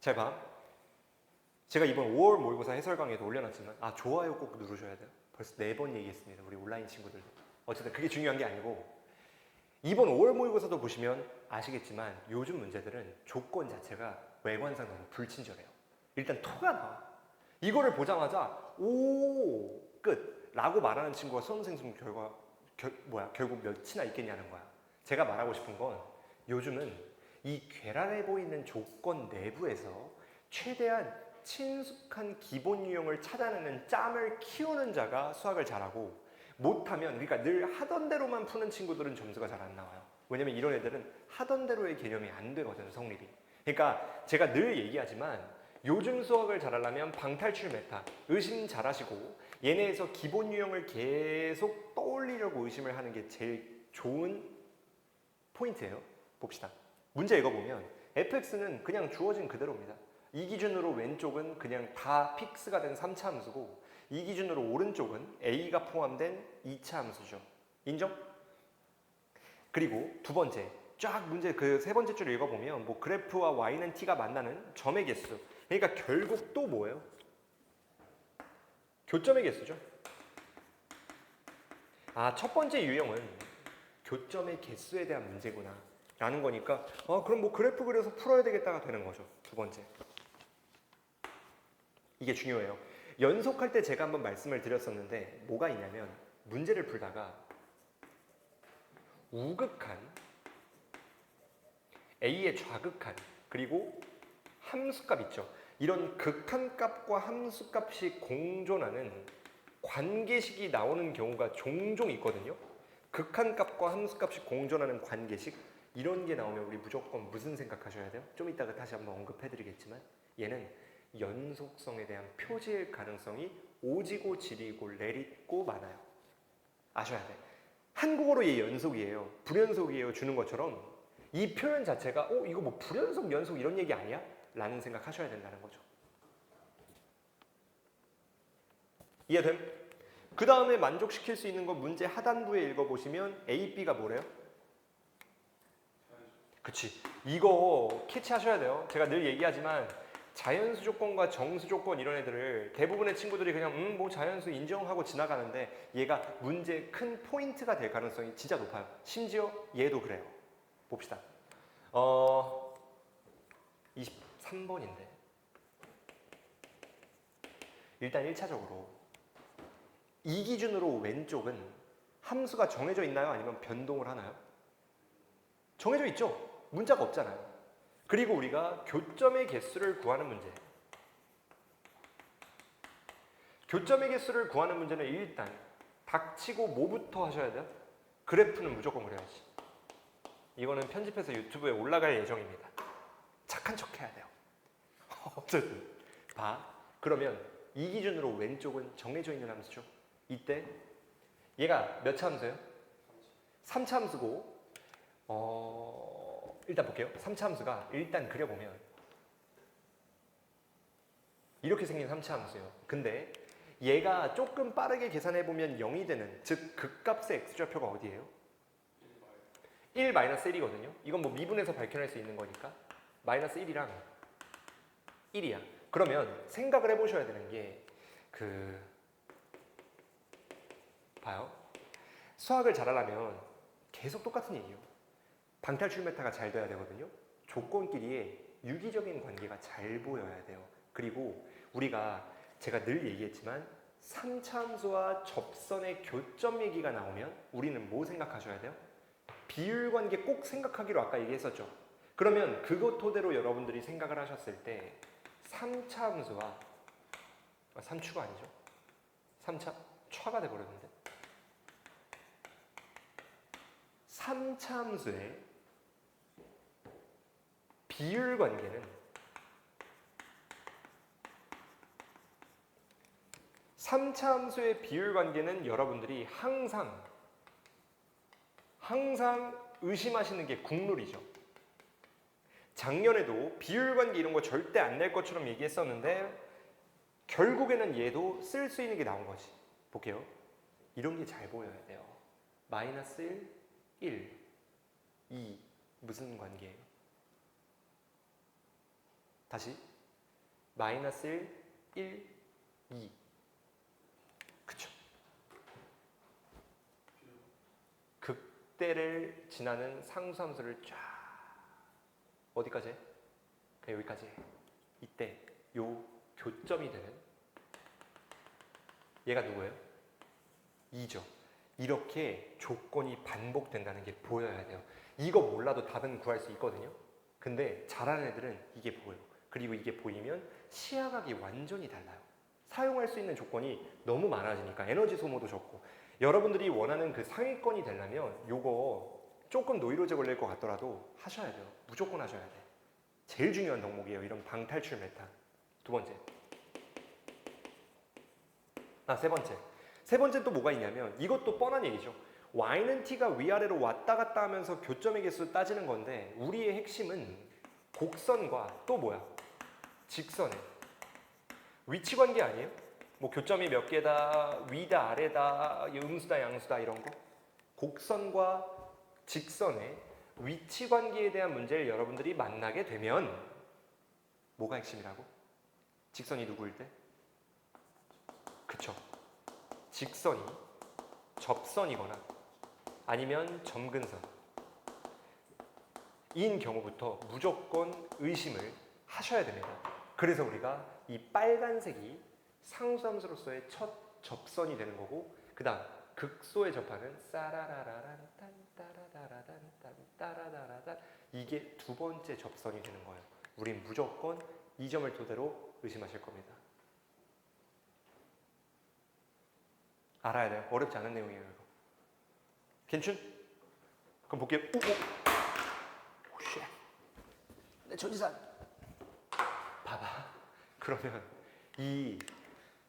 잘 봐. 제가 이번 5월 모의고사 해설 강의에도 올려놨지만 좋아요 꼭 누르셔야 돼요. 벌써 4번 얘기했습니다. 우리 온라인 친구들도. 어쨌든 그게 중요한 게 아니고 이번 5월 모의고사도 보시면 아시겠지만 요즘 문제들은 조건 자체가 외관상 너무 불친절해요. 일단 토가 나와. 이거를 보자마자 오 끝! 라고 말하는 친구가 수험생 결과 결국 몇이나 있겠냐는 거야. 제가 말하고 싶은 건 요즘은 이 괴랄해 보이는 조건 내부에서 최대한 친숙한 기본 유형을 찾아내는 짬을 키우는 자가 수학을 잘하고, 못하면 그러니까 늘 하던 대로만 푸는 친구들은 점수가 잘 안 나와요. 왜냐면 이런 애들은 하던 대로의 개념이 안 되거든요, 성립이. 그러니까 제가 늘 얘기하지만 요즘 수학을 잘하려면 방탈출 메타, 의심 잘하시고 얘네에서 기본 유형을 계속 떠올리려고 의심을 하는 게 제일 좋은 포인트예요. 봅시다. 문제 읽어보면 fx는 그냥 주어진 그대로입니다. 이 기준으로 왼쪽은 그냥 다 픽스가 된 3차 함수고, 이 기준으로 오른쪽은 a가 포함된 2차 함수죠. 인정? 그리고 두 번째, 쫙 문제 그 세 번째 줄 읽어보면 뭐 그래프와 y는 t가 만나는 점의 개수. 그러니까 결국 또 뭐예요? 교점의 개수죠. 첫 번째 유형은 교점의 개수에 대한 문제구나 라는 거니까 그럼 뭐 그래프 그려서 풀어야 되겠다가 되는 거죠. 두 번째. 이게 중요해요. 연속할 때 제가 한번 말씀을 드렸었는데 뭐가 있냐면 문제를 풀다가 우극한 a의 좌극한 그리고 함수값 있죠. 이런 극한값과 함수값이 공존하는 관계식이 나오는 경우가 종종 있거든요. 극한값과 함수값이 공존하는 관계식, 이런 게 나오면 우리 무조건 무슨 생각하셔야 돼요? 좀 이따가 다시 한번 언급해드리겠지만 얘는 연속성에 대한 표지일 가능성이 오지고 지리고 내리고 많아요. 아셔야 돼. 한국어로 얘 연속이에요, 불연속이에요 주는 것처럼 이 표현 자체가 이거 뭐 불연속, 연속 이런 얘기 아니야? 라는 생각 하셔야 된다는 거죠. 이해됨? 그 다음에 만족시킬 수 있는 건 문제 하단부에 읽어보시면 A, B가 뭐래요? 그치. 이거 캐치하셔야 돼요. 제가 늘 얘기하지만 자연수 조건과 정수 조건 이런 애들을 대부분의 친구들이 그냥 뭐 자연수 인정하고 지나가는데 얘가 문제의 큰 포인트가 될 가능성이 진짜 높아요. 심지어 얘도 그래요. 봅시다. 23번인데 일단 1차적으로 이 기준으로 왼쪽은 함수가 정해져 있나요? 아니면 변동을 하나요? 정해져 있죠. 문자가 없잖아요. 그리고 우리가 교점의 개수를 구하는 문제. 교점의 개수를 구하는 문제는 일단 닥치고 뭐부터 하셔야 돼요? 그래프는 무조건 그려야지. 이거는 편집해서 유튜브에 올라갈 예정입니다. 착한 척 해야 돼요. 어쨌든 봐. 그러면 이 기준으로 왼쪽은 정해져 있는 함수죠. 이때 얘가 몇 차 함수예요? 3차 함수고 일단 볼게요. 3차 함수가 일단 그려보면 이렇게 생긴 3차 함수예요. 근데 얘가 조금 빠르게 계산해보면 0이 되는, 즉 극값의 x좌표가 어디예요? 1-1이거든요. 이건 뭐 미분해서 밝혀낼 수 있는 거니까 마이너스 1이랑 1이야. 그러면 생각을 해보셔야 되는 게 봐요. 수학을 잘하려면 계속 똑같은 얘기예요. 방탈출 메타가 잘 돼야 되거든요. 조건끼리의 유기적인 관계가 잘 보여야 돼요. 그리고 우리가 제가 늘 얘기했지만 3차 함수와 접선의 교점 얘기가 나오면 우리는 뭐 생각하셔야 돼요? 비율 관계 꼭 생각하기로 아까 얘기했었죠. 그러면 그것 토대로 여러분들이 생각을 하셨을 때 3차 함수와 3추가 아니죠? 3차? 차가 돼버렸는데 3차 함수의 비율 관계는 3차 함수의 비율 관계는 여러분들이 항상 의심하시는 게 국룰이죠. 작년에도 비율 관계 이런 거 절대 안 낼 것처럼 얘기했었는데 결국에는 얘도 쓸 수 있는 게 나온 거지. 볼게요. 이런 게 잘 보여야 돼요. 마이너스 1, 1, 2 무슨 관계예요? 다시 마이너스 1, 2. 그쵸? 극대를 지나는 상수함수를 쫙 어디까지 해? 그냥 여기까지 해. 이때 요 교점이 되는 얘가 누구예요? 2죠. 이렇게 조건이 반복된다는 게 보여야 돼요. 이거 몰라도 답은 구할 수 있거든요. 근데 잘하는 애들은 이게 보여. 그리고 이게 보이면 시야각이 완전히 달라요. 사용할 수 있는 조건이 너무 많아지니까 에너지 소모도 적고. 여러분들이 원하는 그 상위권이 되려면 요거 조금 노이로제 걸릴 것 같더라도 하셔야 돼요. 무조건 하셔야 돼. 제일 중요한 덕목이에요. 이런 방탈출 메타. 두 번째. 세 번째. 세 번째 또 뭐가 있냐면 이것도 뻔한 얘기죠. y는 t가 위아래로 왔다 갔다 하면서 교점의 개수 따지는 건데 우리의 핵심은 곡선과 또 뭐야? 직선의 위치 관계 아니에요? 뭐 교점이 몇 개다, 위다, 아래다, 음수다, 양수다 이런 거. 곡선과 직선의 위치 관계에 대한 문제를 여러분들이 만나게 되면 뭐가 핵심이라고? 직선이 누구일 때? 그쵸. 직선이 접선이거나 아니면 점근선 인 경우부터 무조건 의심을 하셔야 됩니다. 그래서 우리가 이 빨간색이 상수함수로서의 첫 접선이 되는 거고 그 다음 극소에 접하는 싸라라라란 딴 따라다라단 딴 따라다라단 이게 두 번째 접선이 되는 거예요. 우린 무조건 이 점을 토대로 의심하실 겁니다. 알아야 돼요. 어렵지 않은 내용이에요. 이거. 괜춘? 그럼 볼게요. 오, 쉣. 내 조지산. 봐봐. 그러면 이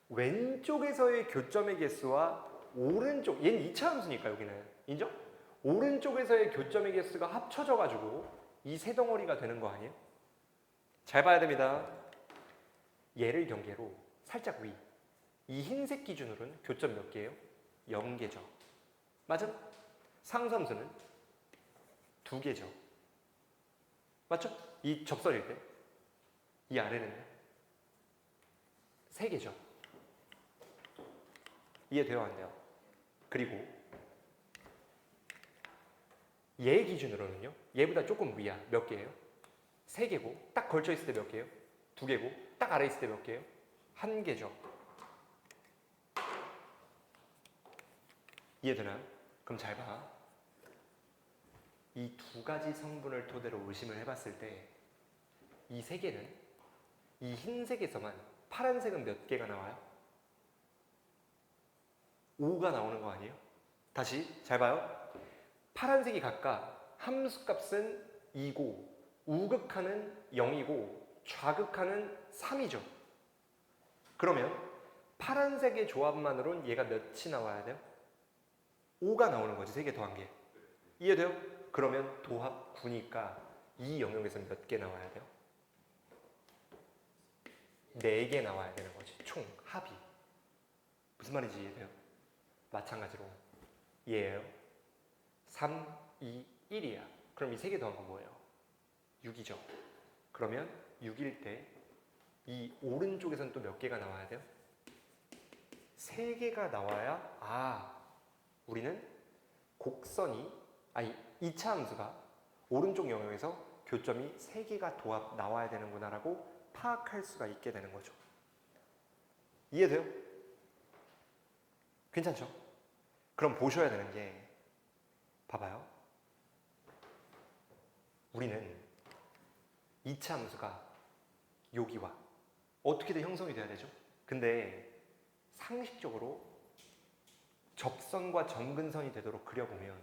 왼쪽에서의 교점의 개수와 오른쪽, 얘는 2차 함수니까 여기는. 인정? 오른쪽에서의 교점의 개수가 합쳐져가지고 이 세 덩어리가 되는 거 아니에요? 잘 봐야 됩니다. 얘를 경계로 살짝 위. 이 흰색 기준으로는 교점 몇 개예요? 0개죠. 맞아? 상수함수는 2개죠. 맞죠? 이 접선일 때. 이 아래는요? 3개죠. 이해돼요? 안 돼요? 그리고 얘 기준으로는요. 얘보다 조금 위야. 몇 개예요? 3개고 딱 걸쳐 있을 때 몇 개예요? 2개고 딱 아래 있을 때 몇 개예요? 1개죠. 이해되나요? 그럼 잘 봐. 이 두 가지 성분을 토대로 의심을 해봤을 때 이 세 개는 이 흰색에서만 파란색은 몇 개가 나와요? 5가 나오는 거 아니에요? 다시 잘 봐요. 파란색이 각각 함수값은 2고 우극하는 0이고 좌극하는 3이죠. 그러면 파란색의 조합만으로는 얘가 몇이 나와야 돼요? 5가 나오는 거지. 3개 더한 게. 이해돼요? 그러면 도합 9니까 이 영역에서 몇 개 나와야 돼요? 4개 나와야 되는 거지. 총 합이. 무슨 말인지 이해돼요? 마찬가지로 얘예요. 3, 2, 1이야. 그럼 이 3개 더한 건 뭐예요? 6이죠. 그러면 6일 때 이 오른쪽에서는 또 몇 개가 나와야 돼요? 3개가 나와야 우리는 곡선이 2차 함수가 오른쪽 영역에서 교점이 3개가 도합 나와야 되는구나 라고 파악할 수가 있게 되는 거죠. 이해돼요? 괜찮죠? 그럼 보셔야 되는 게 봐봐요. 우리는 2차 함수가 여기와 어떻게든 형성이 돼야 되죠? 근데 상식적으로 접선과 점근선이 되도록 그려보면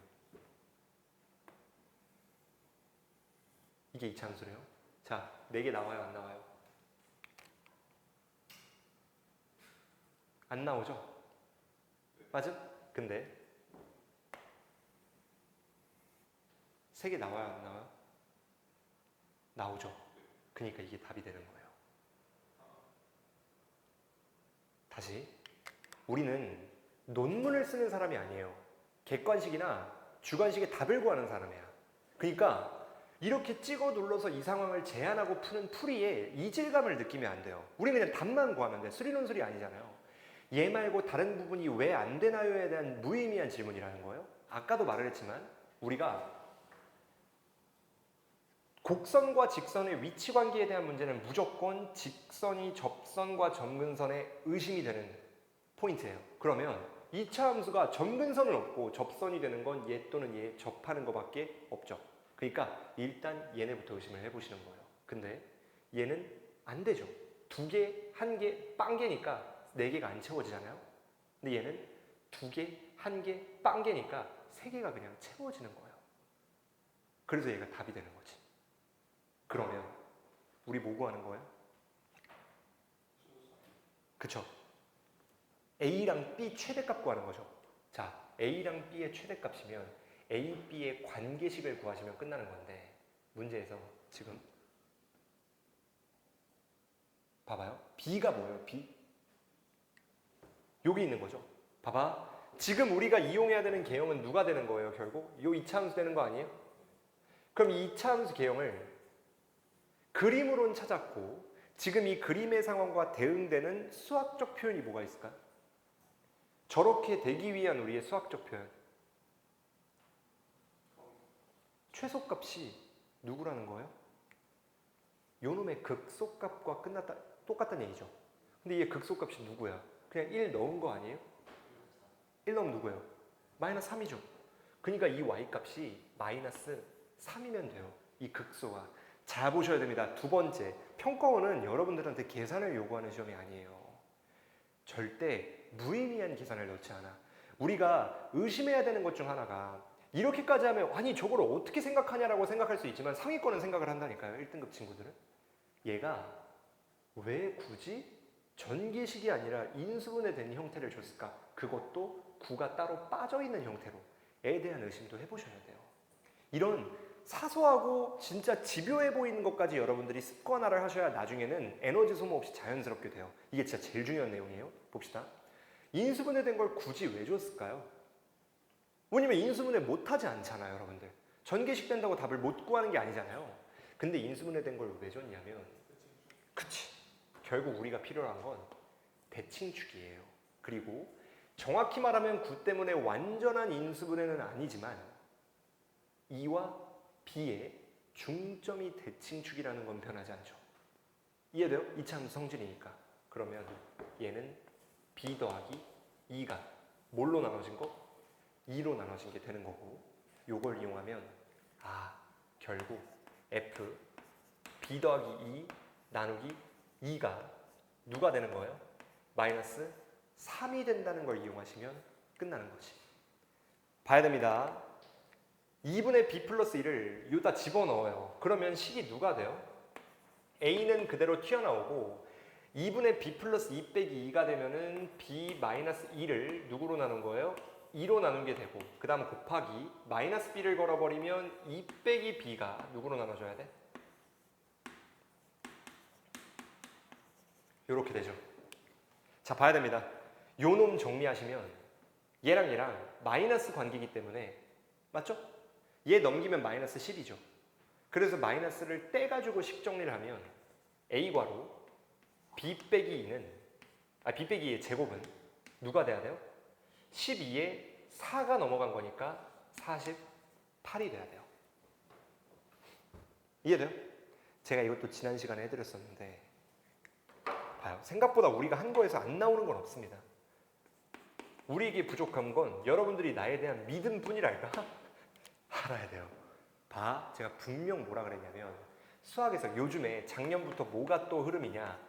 이게 2차 함수래요. 자, 4개 나와요? 안 나와요? 안 나오죠? 맞아? 근데 3개 나와요? 안 나와요? 나오죠? 그러니까 이게 답이 되는 거예요. 다시 우리는 논문을 쓰는 사람이 아니에요. 객관식이나 주관식의 답을 구하는 사람이야. 그러니까 이렇게 찍어 눌러서 이 상황을 제안하고 푸는 풀이에 이질감을 느끼면 안 돼요. 우리는 그냥 답만 구하면 돼. 수리논술이 아니잖아요. 얘 말고 다른 부분이 왜 안 되나요에 대한 무의미한 질문이라는 거예요. 아까도 말을 했지만 우리가 곡선과 직선의 위치 관계에 대한 문제는 무조건 직선이 접선과 점근선에 의심이 되는 포인트예요. 그러면 2차 함수가 점근선은 없고 접선이 되는 건 얘 또는 얘 접하는 것밖에 없죠. 그러니까 일단 얘네부터 의심을 해보시는 거예요. 근데 얘는 안 되죠. 2개, 1개, 빵개니까 4개가 안 채워지잖아요. 근데 얘는 2개, 1개, 빵개니까 3개가 그냥 채워지는 거예요. 그래서 얘가 답이 되는 거지. 그러면 우리 뭐 구하는 거예요? 그쵸? A랑 B 최대값 구하는 거죠. 자, A랑 B의 최대값이면 A, B의 관계식을 구하시면 끝나는 건데 문제에서 지금 봐봐요. B가 뭐예요? B? 여기 있는 거죠. 봐봐. 지금 우리가 이용해야 되는 개형은 누가 되는 거예요? 결국 요 2차 함수 되는 거 아니에요? 그럼 이 2차 함수 개형을 그림으론 찾았고 지금 이 그림의 상황과 대응되는 수학적 표현이 뭐가 있을까요? 저렇게 되기 위한 우리의 수학적 표현. 최소값이 누구라는 거예요? 요놈의 극소값과 똑같다는 얘기죠. 근데 얘 극소값이 누구야? 그냥 1 넣은 거 아니에요? 1 넣으면 누구예요? 마이너스 3이죠. 그러니까 이 y값이 마이너스 3이면 돼요. 이 극소가. 잘 보셔야 됩니다. 두 번째, 평가원은 여러분들한테 계산을 요구하는 시험이 아니에요. 절대 무의미한 계산을 넣지 않아. 우리가 의심해야 되는 것 중 하나가 이렇게까지 하면 아니 저걸 어떻게 생각하냐라고 생각할 수 있지만 상위권은 생각을 한다니까요. 1등급 친구들은. 얘가 왜 굳이 전개식이 아니라 인수분해 된 형태를 줬을까? 그것도 구가 따로 빠져있는 형태로에 대한 의심도 해보셔야 돼요. 이런 사소하고 진짜 집요해 보이는 것까지 여러분들이 습관화를 하셔야 나중에는 에너지 소모 없이 자연스럽게 돼요. 이게 진짜 제일 중요한 내용이에요. 봅시다. 인수분해된 걸 굳이 왜 줬을까요? 왜냐면 인수분해 못하지 않잖아요, 여러분들. 전개식 된다고 답을 못 구하는 게 아니잖아요. 근데 인수분해된 걸 왜 줬냐면 그치. 결국 우리가 필요한 건 대칭축이에요. 그리고 정확히 말하면 구 때문에 완전한 인수분해는 아니지만 2와 B의 중점이 대칭축이라는 건 변하지 않죠. 이해돼요? 2차 함수 성질이니까. 그러면 얘는 B 더하기 2가 뭘로 나눠진 거? 2로 나눠진 게 되는 거고 요걸 이용하면 결국 F B 더하기 2 나누기 2가 누가 되는 거예요? 마이너스 3이 된다는 걸 이용하시면 끝나는 거지. 봐야 됩니다. 2분의 B 플러스 1을 여기다 집어넣어요. 그러면 식이 누가 돼요? A는 그대로 튀어나오고 2분의 B 플러스 2 빼기 2가 되면은 B 마이너스 2를 누구로 나눈 거예요? 2로 나눈 게 되고 그 다음 곱하기 마이너스 B를 걸어버리면 2 빼기 B가 누구로 나눠줘야 돼? 이렇게 되죠. 자, 봐야 됩니다. 요 놈 정리하시면 얘랑 마이너스 관계이기 때문에 맞죠? 얘 넘기면 마이너스 10이죠. 그래서 마이너스를 떼가지고 식 정리를 하면 A괄호 B 빼기 2는 B 빼기 2의 제곱은 누가 돼야 돼요? 12에 4가 넘어간 거니까 48이 돼야 돼요. 이해돼요? 제가 이것도 지난 시간에 해드렸었는데 봐요. 생각보다 우리가 한 거에서 안 나오는 건 없습니다. 우리에게 부족한 건 여러분들이 나에 대한 믿음뿐이랄까? 알아야 돼요. 봐, 제가 분명 뭐라 그랬냐면 수학에서 요즘에 작년부터 뭐가 또 흐름이냐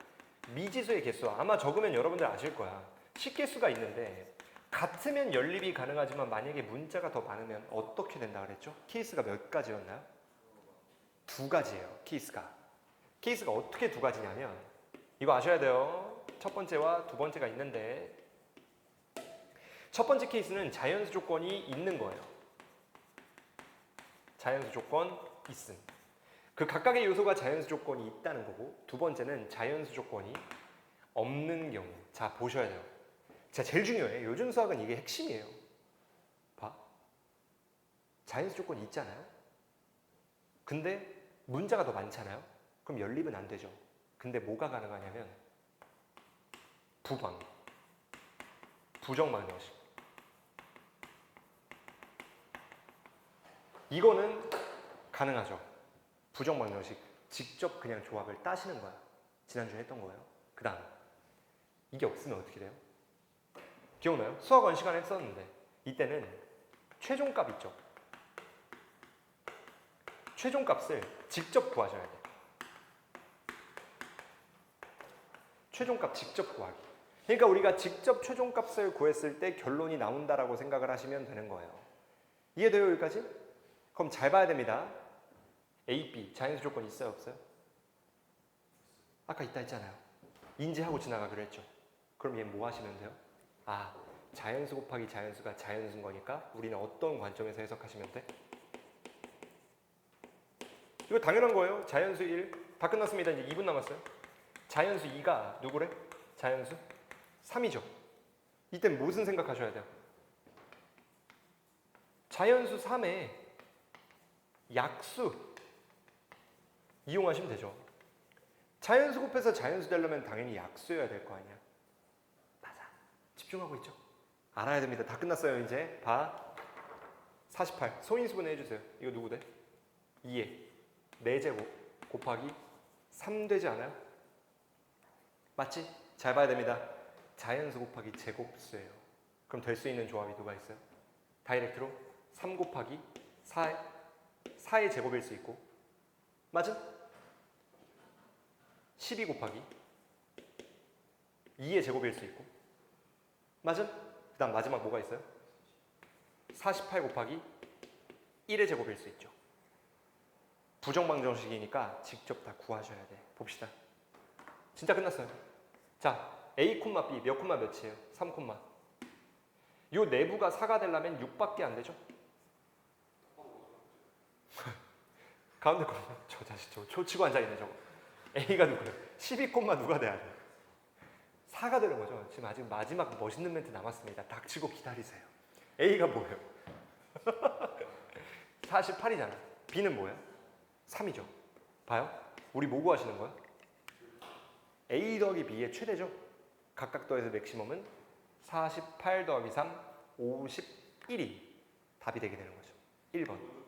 미지수의 개수 아마 적으면 여러분들 아실 거야. 식개수가 있는데 같으면 연립이 가능하지만 만약에 문자가 더 많으면 어떻게 된다 그랬죠? 케이스가 몇 가지였나요? 2가지예요. 케이스가 어떻게 2가지냐면 이거 아셔야 돼요. 첫 번째와 두 번째가 있는데 첫 번째 케이스는 자연수 조건이 있는 거예요. 자연수 조건 있음. 그 각각의 요소가 자연수 조건이 있다는 거고 두 번째는 자연수 조건이 없는 경우. 자, 보셔야 돼요. 자, 제일 중요해. 요즘 수학은 이게 핵심이에요. 봐. 자연수 조건이 있잖아요. 근데 문자가 더 많잖아요. 그럼 연립은 안 되죠. 근데 뭐가 가능하냐면 부방, 부정방정식. 이거는 가능하죠. 부정방정식. 직접 그냥 조합을 따시는 거야. 지난주에 했던 거예요. 그 다음 이게 없으면 어떻게 돼요? 기억나요? 수학원 시간에 했었는데 이때는 최종값 있죠. 최종값을 직접 구하셔야 돼요. 최종값 직접 구하기. 그러니까 우리가 직접 최종값을 구했을 때 결론이 나온다라고 생각을 하시면 되는 거예요. 이해돼요, 여기까지? 그럼 잘 봐야 됩니다. A, B 자연수 조건 있어요, 없어요? 아까 있다 했잖아요. 인지하고 지나가기로 했죠. 그럼 얘 뭐 하시면 돼요? 아, 자연수 곱하기 자연수가 자연수인 거니까 우리는 어떤 관점에서 해석하시면 돼? 이거 당연한 거예요. 자연수 1. 다 끝났습니다. 이제 2분 남았어요. 자연수 2가 누구래? 자연수 3이죠. 이땐 무슨 생각하셔야 돼요? 자연수 3의 약수 이용하시면 되죠. 자연수 곱해서 자연수 되려면 당연히 약수여야 될 거 아니야. 맞아. 집중하고 있죠. 알아야 됩니다. 다 끝났어요. 이제 봐. 48. 소인수분해 해주세요. 이거 누구 돼? 2에 4제곱 곱하기 3 되지 않아요? 맞지? 잘 봐야 됩니다. 자연수 곱하기 제곱수예요. 그럼 될 수 있는 조합이 누가 있어요? 다이렉트로 3 곱하기 4의 제곱일 수 있고, 맞음? 12 곱하기 2의 제곱일 수 있고, 맞음? 그 다음 마지막 뭐가 있어요? 48 곱하기 1의 제곱일 수 있죠. 부정방정식이니까 직접 다 구하셔야 돼. 봅시다. 진짜 끝났어요. 자, A, B 몇 콤마 몇이에요? 3 콤마. 요 내부가 4가 되려면 6밖에 안 되죠? 가운데 거, 저 자식 저 치고 앉아있네 저거. A가 누구예요? 12 콤마 누가 돼야 돼? 4가 되는 거죠. 지금 아직 마지막 멋있는 멘트 남았습니다. 닥치고 기다리세요. A가 뭐예요? 48이잖아. B는 뭐예요? 3이죠. 봐요. 우리 뭐 구하시는 거야? A 더하기 B의 최대죠. 각각 더해서 맥시멈은 48 더하기 3, 51이 답이 되게 되는 거죠. 1번.